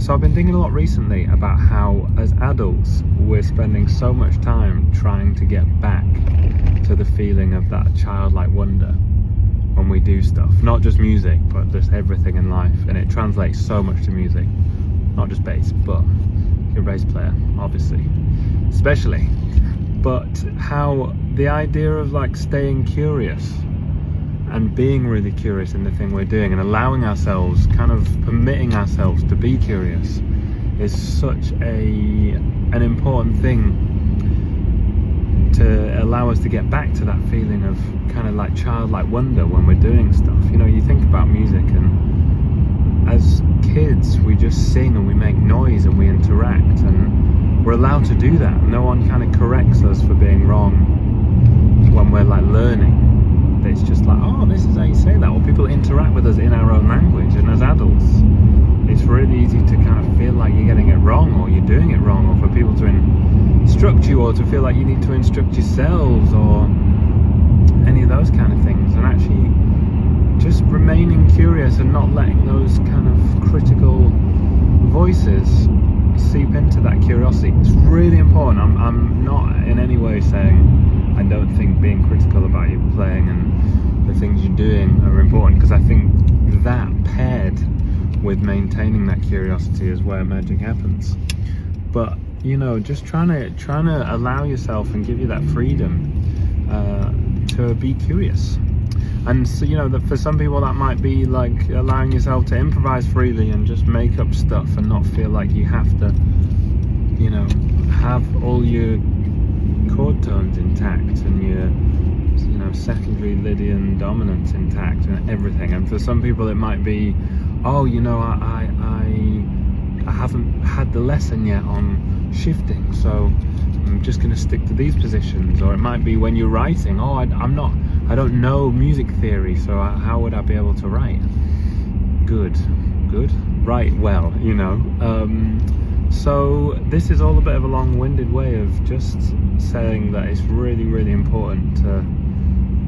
So I've been thinking a lot recently about how as adults we're spending so much time trying to get back to the feeling of that childlike wonder when we do stuff, not just music but just everything in life, and it translates so much to music, not just bass, but you're a bass player obviously especially, but how the idea of like staying curious and being really curious in the thing we're doing and allowing ourselves, kind of permitting ourselves to be curious, is such an important thing to allow us to get back to that feeling of kind of like childlike wonder when we're doing stuff. You know, you think about music, and as kids we just sing and we make noise and we interact, and we're allowed to do that. No one kind of corrects us for being wrong when we're like learning. It's just like, oh, this is how you say that, or people interact with us in our own language. And as adults, it's really easy to kind of feel like you're getting it wrong, or you're doing it wrong, or for people to instruct you, or to feel like you need to instruct yourselves, or any of those kind of things. And actually just remaining curious and not letting those kind of critical voices seep into that curiosity. It's really important. I'm not in any way saying I don't think being critical about your playing and the things you're doing are important, because I think that paired with maintaining that curiosity is where magic happens. But you know, just trying to allow yourself and give you that freedom to be curious. And so, you know, that for some people that might be like allowing yourself to improvise freely and just make up stuff and not feel like you have to, you know, have all your chord tones intact and your, you know, secondary Lydian dominance intact and everything. And for some people it might be, oh, you know, I haven't had the lesson yet on shifting, so I'm just going to stick to these positions. Or it might be when you're writing, oh, I don't know music theory, so how would I be able to write? Good, write well, you know. So this is all a bit of a long-winded way of just saying that it's really, really important to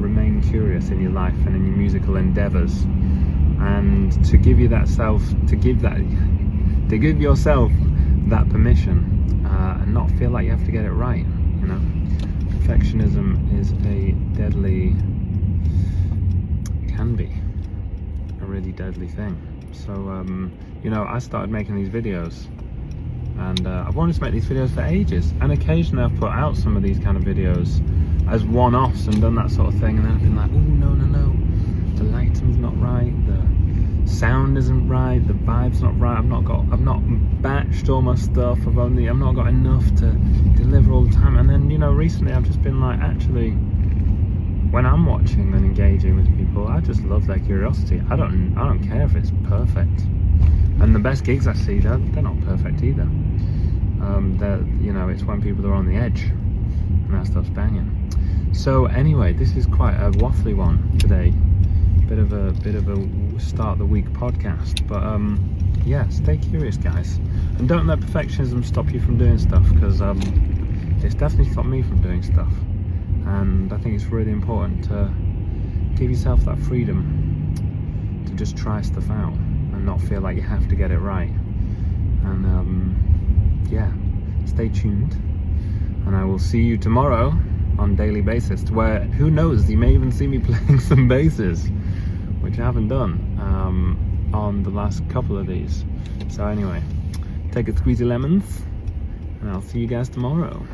remain curious in your life and in your musical endeavors, and to give you that to give yourself that permission, and not feel like you have to get it right. You know, perfectionism is can be a really deadly thing. So you know, I started making these videos, and I've wanted to make these videos for ages, and occasionally I've put out some of these kind of videos as one-offs and done that sort of thing, and then I've been like, oh, no, the lighting's not right, the sound isn't right, the vibe's not right, I've not batched all my stuff, I've not got enough to deliver all the time. And then, you know, recently I've just been like, actually, when I'm watching and engaging with people, I just love their curiosity. I don't care if it's perfect. And the best gigs I see, they're not perfect either. You know, it's when people are on the edge and that stuff's banging. So anyway, this is quite a waffly one today. Bit of a start the week podcast, but yeah, stay curious, guys, and don't let perfectionism stop you from doing stuff, because it's definitely stopped me from doing stuff. And I think it's really important to give yourself that freedom to just try stuff out and not feel like you have to get it right. And yeah, stay tuned, and I will see you tomorrow on Daily Bassist, where, who knows, you may even see me playing some basses, which I haven't done on the last couple of these. So anyway, take a squeezy lemons, and I'll see you guys tomorrow.